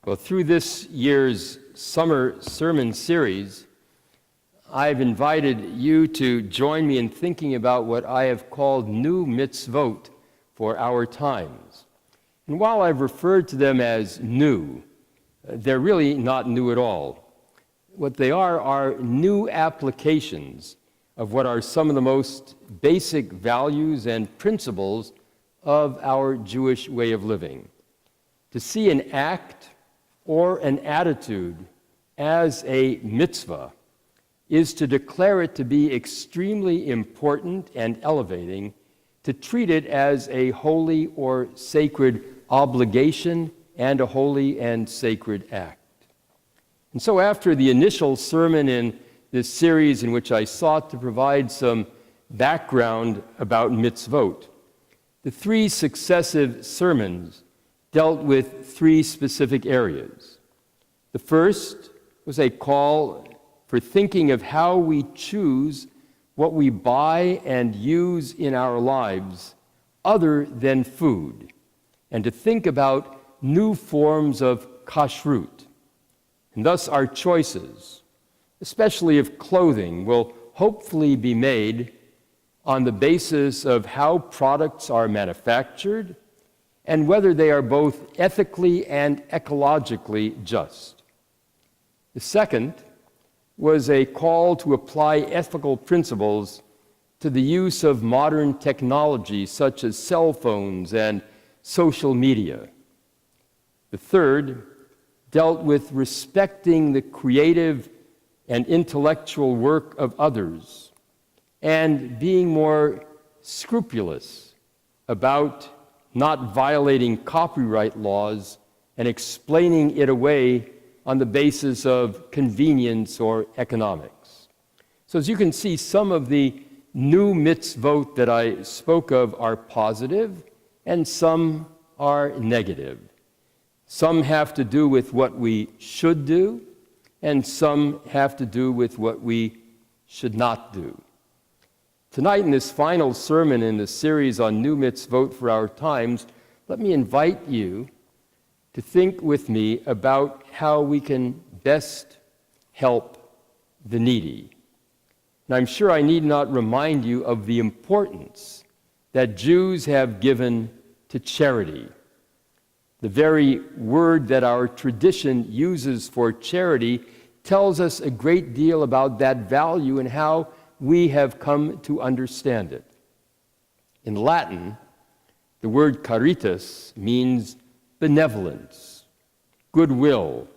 Well, through this year's summer sermon series, I've invited you to join me in thinking about what I have called new mitzvot for our times. And while I've referred to them as new, they're really not new at all. What they are new applications of what are some of the most basic values and principles of our Jewish way of living. To see an act or an attitude as a mitzvah is to declare it to be extremely important and elevating, to treat it as a holy or sacred obligation and a holy and sacred act. And so after the initial sermon in this series in which I sought to provide some background about mitzvot, the three successive sermons dealt with three specific areas. The first was a call for thinking of how we choose what we buy and use in our lives other than food, and to think about new forms of kashrut. And thus our choices, especially of clothing, will hopefully be made on the basis of how products are manufactured and whether they are both ethically and ecologically just. The second was a call to apply ethical principles to the use of modern technology such as cell phones and social media. The third dealt with respecting the creative and intellectual work of others and being more scrupulous about not violating copyright laws and explaining it away on the basis of convenience or economics. So as you can see, some of the new mitzvot that I spoke of are positive and some are negative. Some have to do with what we should do and some have to do with what we should not do. Tonight, in this final sermon in the series on new mitzvot for our times, let me invite you to think with me about how we can best help the needy. And I'm sure I need not remind you of the importance that Jews have given to charity. The very word that our tradition uses for charity tells us a great deal about that value and how we have come to understand it. In Latin, the word caritas means benevolence, goodwill,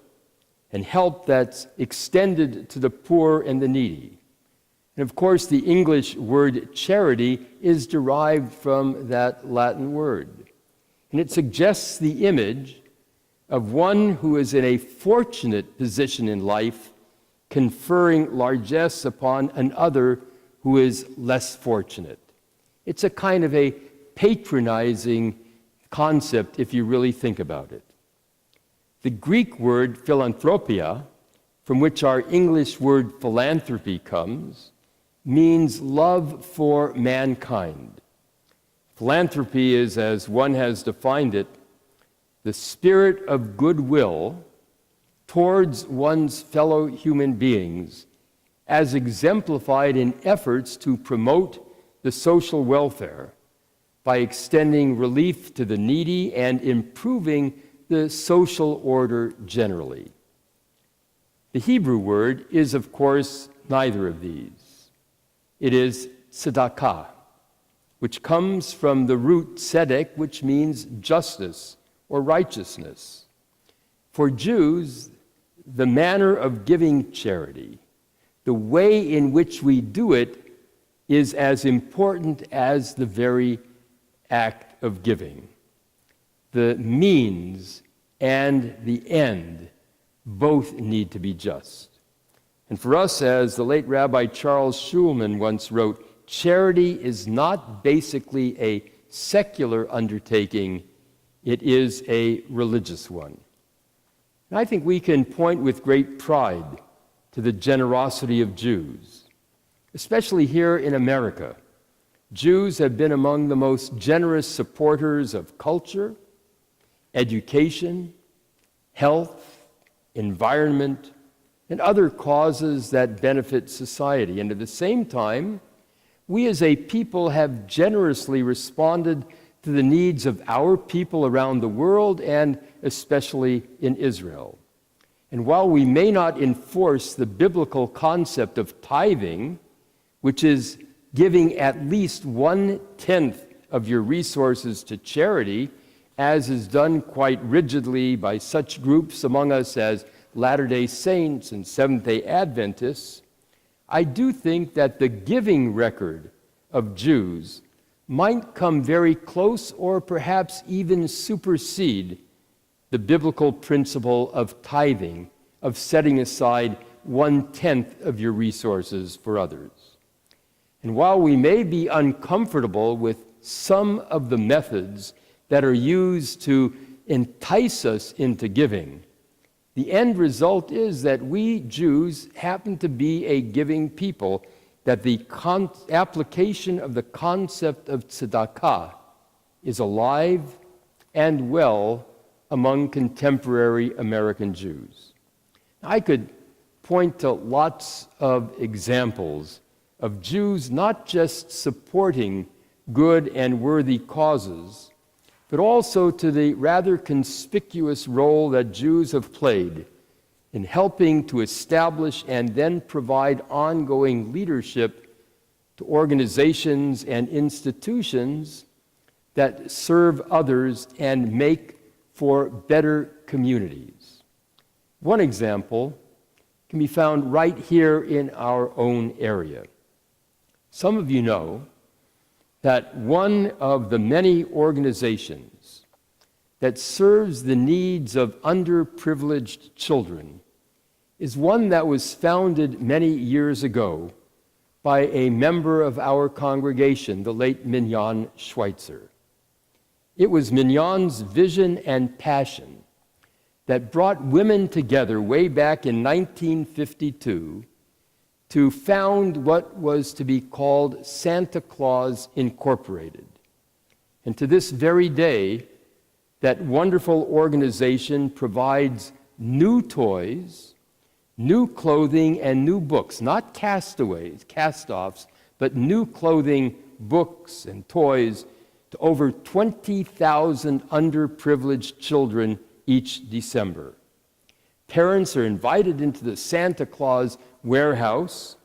and help that's extended to the poor and the needy. And of course, the English word charity is derived from that Latin word. And it suggests the image of one who is in a fortunate position in life, conferring largesse upon another who is less fortunate. It's a kind of a patronizing concept if you really think about it. The Greek word philanthropia, from which our English word philanthropy comes, means love for mankind. Philanthropy is, as one has defined it, the spirit of goodwill towards one's fellow human beings as exemplified in efforts to promote the social welfare by extending relief to the needy and improving the social order generally. The Hebrew word is, of course, neither of these. It is tzedakah, which comes from the root tzedek, which means justice or righteousness. For Jews, the manner of giving charity, the way in which we do it, is as important as the very act of giving. The means and the end both need to be just. And for us, as the late Rabbi Charles Schulman once wrote, charity is not basically a secular undertaking, it is a religious one. And I think we can point with great pride to the generosity of Jews, especially here in America. Jews have been among the most generous supporters of culture, education, health, environment, and other causes that benefit society. And at the same time, we as a people have generously responded to the needs of our people around the world and especially in Israel. And while we may not enforce the biblical concept of tithing, which is giving at least 1/10 of your resources to charity, as is done quite rigidly by such groups among us as Latter-day Saints and Seventh-day Adventists, I do think that the giving record of Jews might come very close or perhaps even supersede the biblical principle of tithing, of setting aside 1/10 of your resources for others. And while we may be uncomfortable with some of the methods that are used to entice us into giving, the end result is that we Jews happen to be a giving people, that the application of the concept of tzedakah is alive and well among contemporary American Jews. I could point to lots of examples of Jews not just supporting good and worthy causes, but also to the rather conspicuous role that Jews have played in helping to establish and then provide ongoing leadership to organizations and institutions that serve others and make for better communities. One example can be found right here in our own area. Some of you know that one of the many organizations that serves the needs of underprivileged children is one that was founded many years ago by a member of our congregation, the late Minyan Schweitzer. It was Minyan's vision and passion that brought women together way back in 1952 to found what was to be called Santa Claus Incorporated. And to this very day, that wonderful organization provides new toys, new clothing, and new books, not castaways, cast-offs, but new clothing, books, and toys to over 20,000 underprivileged children each December. Parents are invited into the Santa Claus warehouse,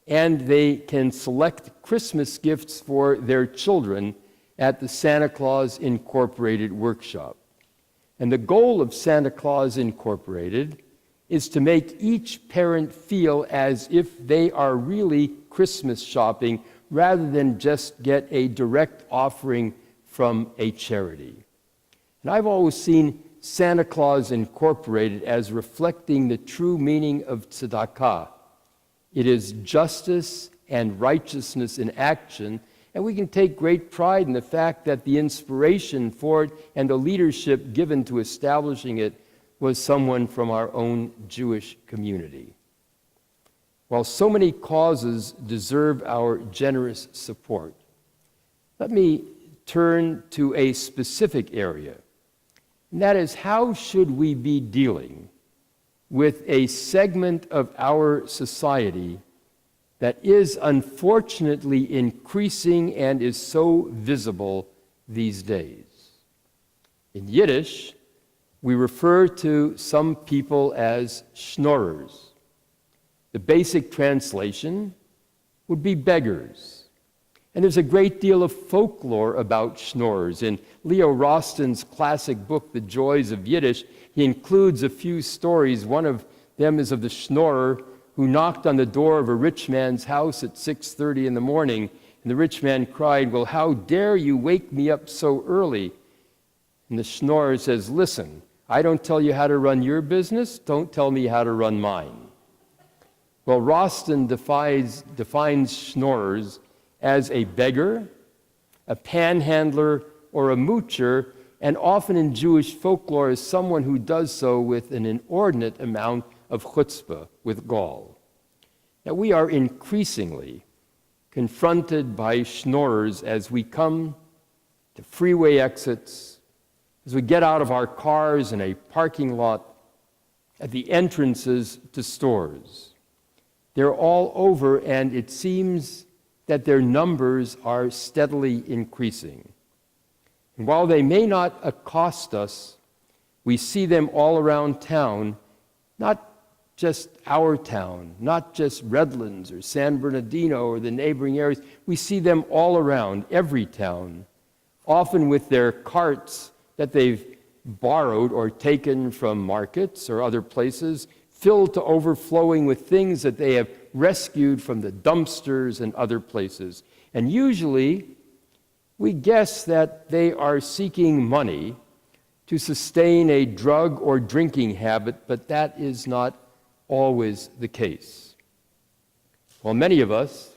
and they can select Christmas gifts for their children at the Santa Claus Incorporated workshop. And the goal of Santa Claus Incorporated is to make each parent feel as if they are really Christmas shopping rather than just get a direct offering from a charity. And I've always seen Santa Claus Incorporated as reflecting the true meaning of tzedakah. It is justice and righteousness in action, and we can take great pride in the fact that the inspiration for it and the leadership given to establishing it was someone from our own Jewish community. While so many causes deserve our generous support, let me turn to a specific area. And that is, how should we be dealing with a segment of our society that is unfortunately increasing and is so visible these days? In Yiddish, we refer to some people as schnorrers. The basic translation would be beggars. And there's a great deal of folklore about schnorrers. In Leo Rosten's classic book, The Joys of Yiddish, he includes a few stories. One of them is of the schnorrer who knocked on the door of a rich man's house at 6:30 in the morning, and the rich man cried, "Well, how dare you wake me up so early?" And the schnorrer says, "Listen, I don't tell you how to run your business, don't tell me how to run mine." Well, Rosten defines schnorrers as a beggar, a panhandler, or a moocher, and often in Jewish folklore as someone who does so with an inordinate amount of chutzpah, with gall. Now, we are increasingly confronted by schnorrers as we come to freeway exits, as we get out of our cars in a parking lot, at the entrances to stores. They're all over, and it seems that their numbers are steadily increasing. And while they may not accost us, we see them all around town, not just our town, not just Redlands or San Bernardino or the neighboring areas. We see them all around, every town, often with their carts that they've borrowed or taken from markets or other places, filled to overflowing with things that they have rescued from the dumpsters and other places. And usually, we guess that they are seeking money to sustain a drug or drinking habit, but that is not always the case. While many of us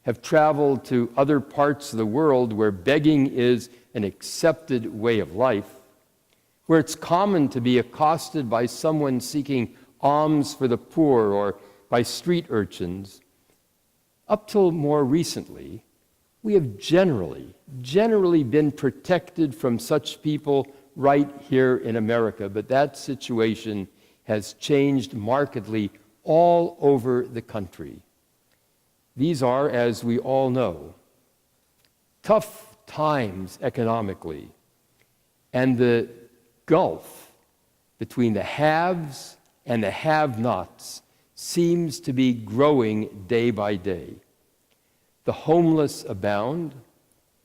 have traveled to other parts of the world where begging is an accepted way of life, where it's common to be accosted by someone seeking alms for the poor or by street urchins, up till more recently, we have generally been protected from such people right here in America, but that situation has changed markedly all over the country. These are, as we all know, tough times economically, and the gulf between the haves and the have-nots seems to be growing day by day. The homeless abound,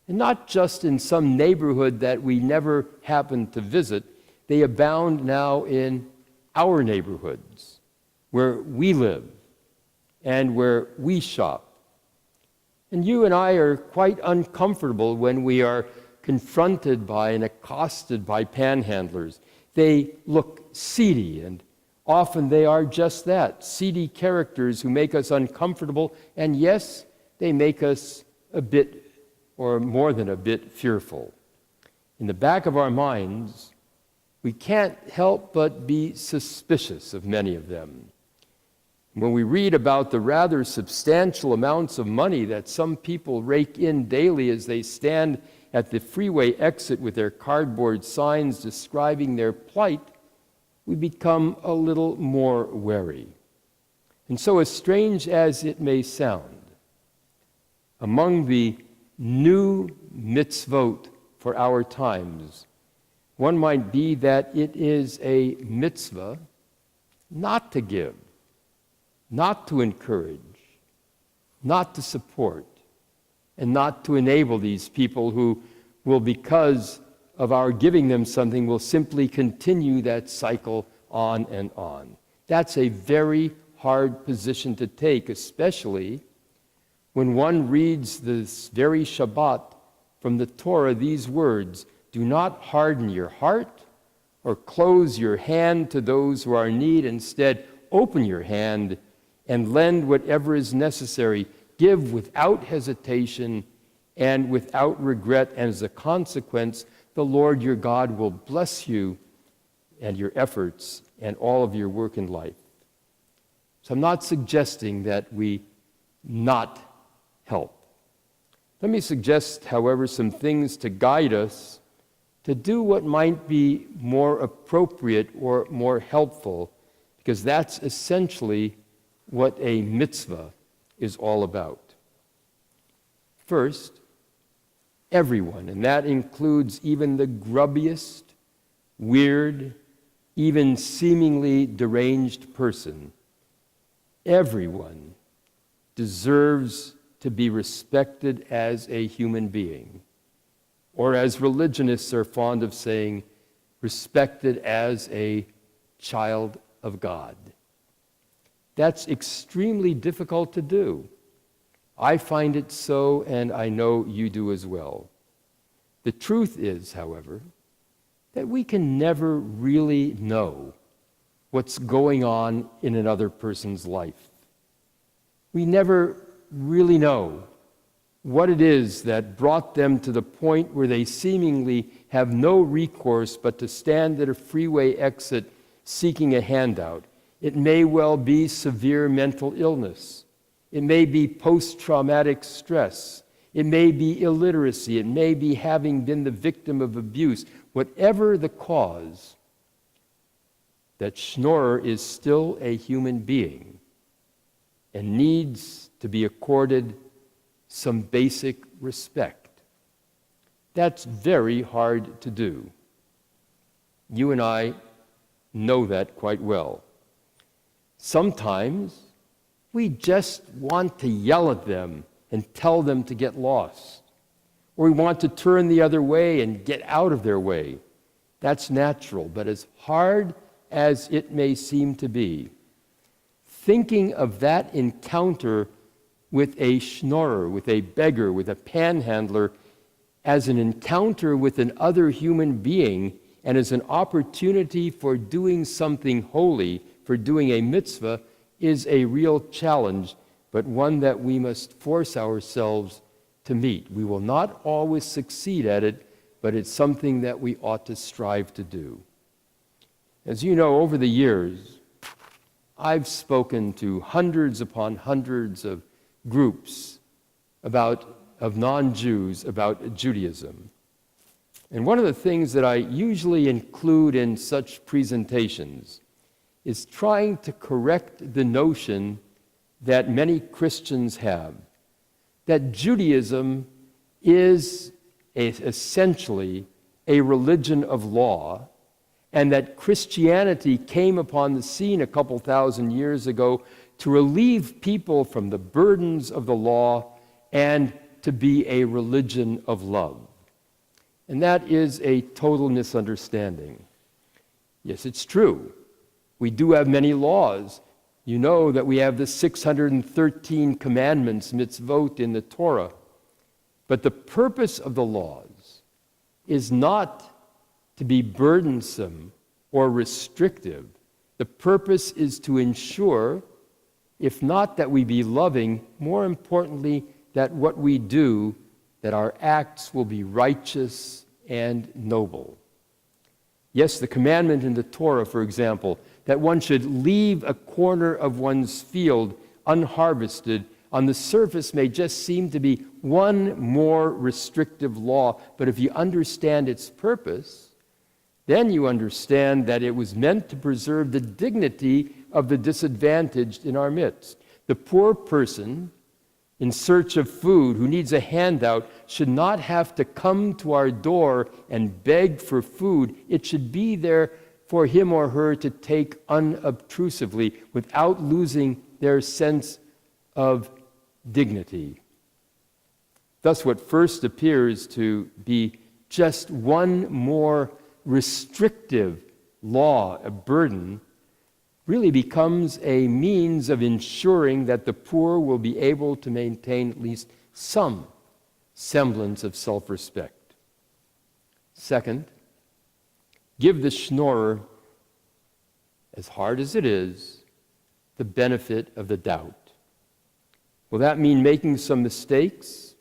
and not just in some neighborhood that we never happen to visit. They abound now in our neighborhoods, where we live and where we shop. And you and I are quite uncomfortable when we are confronted by and accosted by panhandlers. They look seedy, and often they are just that, seedy characters who make us uncomfortable, and yes, they make us a bit, or more than a bit, fearful. In the back of our minds, we can't help but be suspicious of many of them. When we read about the rather substantial amounts of money that some people rake in daily as they stand at the freeway exit with their cardboard signs describing their plight, we become a little more wary. And so, as strange as it may sound, among the new mitzvot for our times, one might be that it is a mitzvah not to give, not to encourage, not to support, and not to enable these people who will, because of our giving them something, will simply continue that cycle on and on. That's a very hard position to take, especially when one reads this very Shabbat from the Torah, these words, "Do not harden your heart or close your hand to those who are in need. Instead, open your hand and lend whatever is necessary. Give without hesitation and without regret, and as a consequence, the Lord your God will bless you and your efforts and all of your work in life." So I'm not suggesting that we not help. Let me suggest, however, some things to guide us to do what might be more appropriate or more helpful, because that's essentially what a mitzvah is all about. First, everyone, and that includes even the grubbiest, weird, even seemingly deranged person, everyone deserves to be respected as a human being, or as religionists are fond of saying, respected as a child of God. That's extremely difficult to do. I find it so, and I know you do as well. The truth is, however, that we can never really know what's going on in another person's life. We never really know what it is that brought them to the point where they seemingly have no recourse but to stand at a freeway exit seeking a handout. It may well be severe mental illness. It may be post-traumatic stress. It may be illiteracy. It may be having been the victim of abuse. Whatever the cause, that schnorrer is still a human being and needs to be accorded some basic respect. That's very hard to do. You and I know that quite well. Sometimes we just want to yell at them and tell them to get lost. Or we want to turn the other way and get out of their way. That's natural, but as hard as it may seem to be, thinking of that encounter with a schnorrer, with a beggar, with a panhandler, as an encounter with an other human being and as an opportunity for doing something holy, for doing a mitzvah, is a real challenge, but one that we must force ourselves to meet. We will not always succeed at it, but it's something that we ought to strive to do. As you know, over the years, I've spoken to hundreds upon hundreds of groups of non-Jews about Judaism. And one of the things that I usually include in such presentations is trying to correct the notion that many Christians have, that Judaism is essentially a religion of law, and that Christianity came upon the scene a couple thousand years ago to relieve people from the burdens of the law and to be a religion of love. And that is a total misunderstanding. Yes, it's true. We do have many laws. You know that we have the 613 commandments, mitzvot, in the Torah. But the purpose of the laws is not to be burdensome or restrictive. The purpose is to ensure, if not that we be loving, more importantly, that what we do, that our acts will be righteous and noble. Yes, the commandment in the Torah, for example, that one should leave a corner of one's field unharvested, on the surface may just seem to be one more restrictive law, but if you understand its purpose, then you understand that it was meant to preserve the dignity of the disadvantaged in our midst. The poor person in search of food who needs a handout should not have to come to our door and beg for food. It should be there for him or her to take unobtrusively without losing their sense of dignity. Thus, what first appears to be just one more restrictive law, a burden, really becomes a means of ensuring that the poor will be able to maintain at least some semblance of self-respect. Second, give the schnorrer, as hard as it is, the benefit of the doubt. Will that mean making some mistakes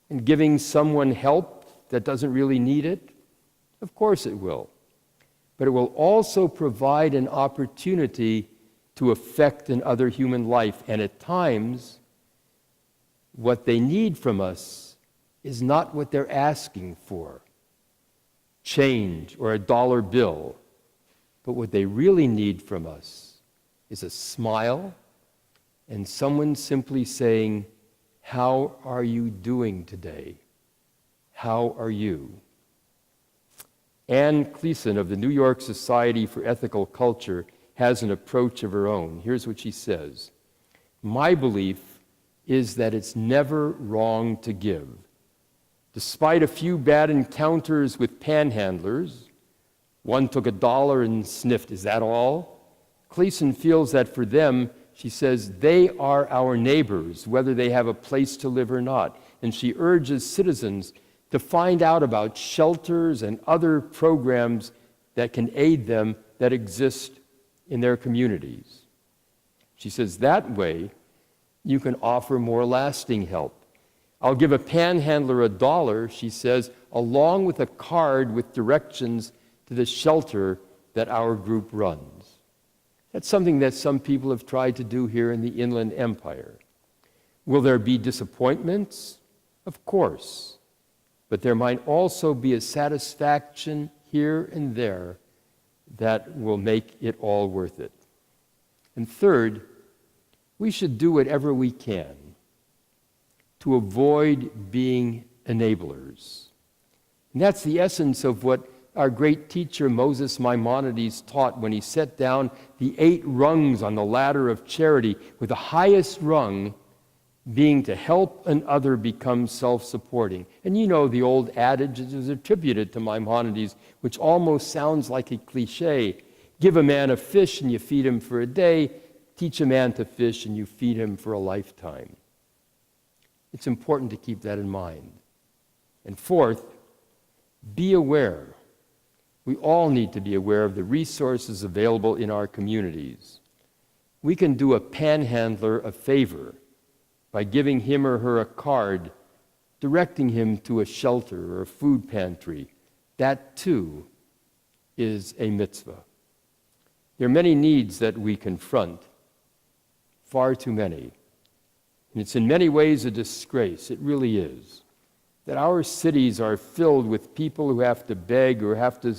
and giving someone help that doesn't really need it? Of course it will. But it will also provide an opportunity to affect another human life. And at times, what they need from us is not what they're asking for, change or a dollar bill. But what they really need from us is a smile and someone simply saying, "How are you doing today? How are you?" Ann Cleason of the New York Society for Ethical Culture has an approach of her own. Here's what she says: "My belief is that it's never wrong to give. Despite a few bad encounters with panhandlers, one took $1 and sniffed, is that all? Cleason feels that for them, she says, they are our neighbors, whether they have a place to live or not. And she urges citizens to find out about shelters and other programs that can aid them that exist in their communities. She says that way you can offer more lasting help. I'll give a panhandler $1, she says, along with a card with directions to the shelter that our group runs. That's something that some people have tried to do here in the Inland Empire. Will there be disappointments? Of course, but there might also be a satisfaction here and there that will make it all worth it. And third, we should do whatever we can to avoid being enablers. And that's the essence of what our great teacher Moses Maimonides taught when he set down the 8 rungs on the ladder of charity, with the highest rung being to help another become self-supporting. And you know the old adage that is attributed to Maimonides, which almost sounds like a cliche: give a man a fish and you feed him for a day, teach a man to fish and you feed him for a lifetime. It's important to keep that in mind. And fourth, be aware. We all need to be aware of the resources available in our communities. We can do a panhandler a favor by giving him or her a card, directing him to a shelter or a food pantry. That too is a mitzvah. There are many needs that we confront, far too many. And it's in many ways a disgrace, it really is, that our cities are filled with people who have to beg or have to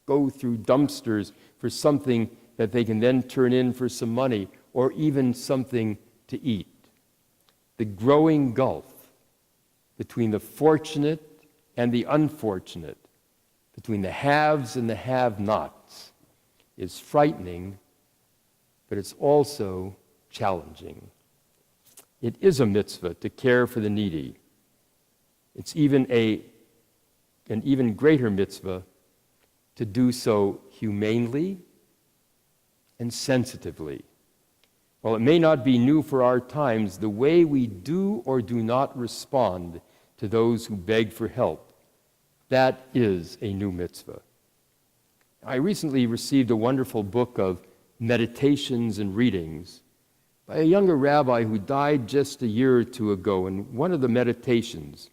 go through dumpsters for something that they can then turn in for some money or even something to eat. The growing gulf between the fortunate and the unfortunate, between the haves and the have-nots, is frightening, but it's also challenging. It is a mitzvah to care for the needy. It's even an even greater mitzvah to do so humanely and sensitively. While it may not be new for our times, the way we do or do not respond to those who beg for help, that is a new mitzvah. I recently received a wonderful book of meditations and readings by a younger rabbi who died just a year or two ago, and one of the meditations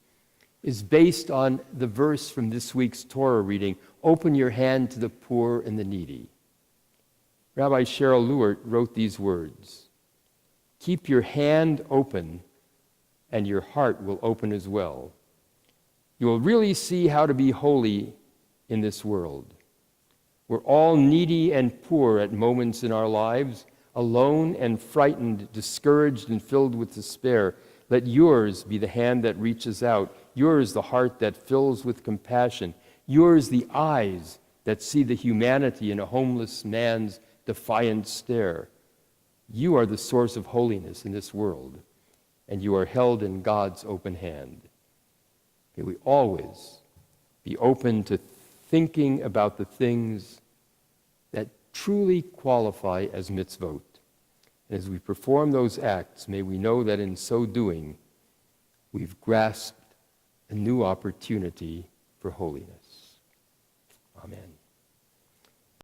is based on the verse from this week's Torah reading, "Open your hand to the poor and the needy." Rabbi Cheryl Lewert wrote these words: "Keep your hand open, and your heart will open as well. You will really see how to be holy in this world. We're all needy and poor at moments in our lives, alone and frightened, discouraged and filled with despair. Let yours be the hand that reaches out, yours the heart that fills with compassion, yours the eyes that see the humanity in a homeless man's defiant stare. You are the source of holiness in this world, and you are held in God's open hand." May we always be open to thinking about the things that truly qualify as mitzvot. And as we perform those acts, may we know that in so doing, we've grasped a new opportunity for holiness. Amen.